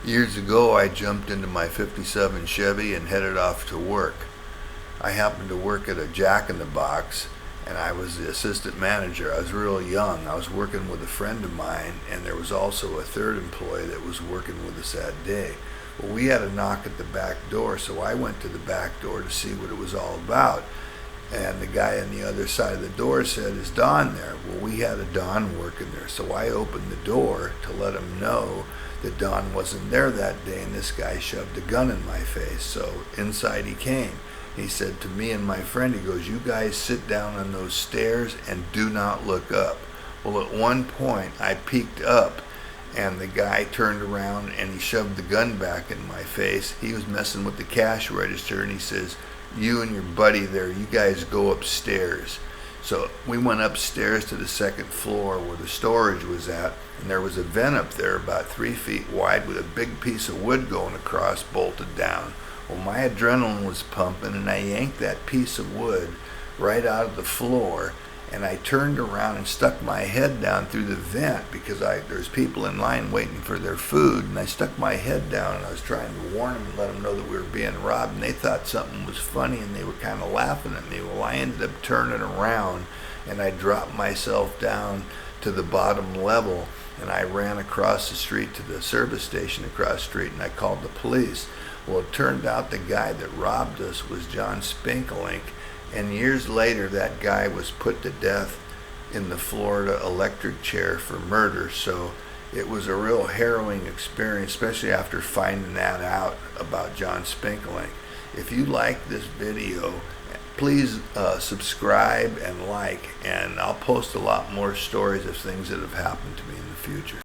Years ago, I jumped into my '57 Chevy and headed off to work. I happened to work at a Jack in the Box, and I was the assistant manager. I was real young. I was working with a friend of mine, and there was also a third employee that was working with us that day. Well, we had a knock at the back door, so I went to the back door to see what it was all about. And the guy on the other side of the door said, "Is Don there?" Well, we had a Don working there, so I opened the door to let him know that Don wasn't there that day, and this guy shoved a gun in my face. So inside he came. He said to me and my friend, he goes, "You guys sit down on those stairs and do not look up." Well, at one point I peeked up, and the guy turned around and he shoved the gun back in my face. He was messing with the cash register, and he says, "You and your buddy there, you guys go upstairs." So we went upstairs to the second floor where the storage was at, and there was a vent up there about 3 feet wide with a big piece of wood going across, bolted down. Well, my adrenaline was pumping, and I yanked that piece of wood right out of the floor, and I turned around and stuck my head down through the vent because there's people in line waiting for their food, and I stuck my head down, and I was trying to warn them and let them know that we were being robbed, and they thought something was funny, and they were kind of laughing at me. Well, I ended up turning around, and I dropped myself down to the bottom level, and I ran across the street to the service station across the street, and I called the police. Well, it turned out the guy that robbed us was John Spinkelink, and years later that guy was put to death in the Florida electric chair for murder. So it was a real harrowing experience, especially after finding that out about John Spinkelink. If you like this video, please subscribe and like, and I'll post a lot more stories of things that have happened to me in the future.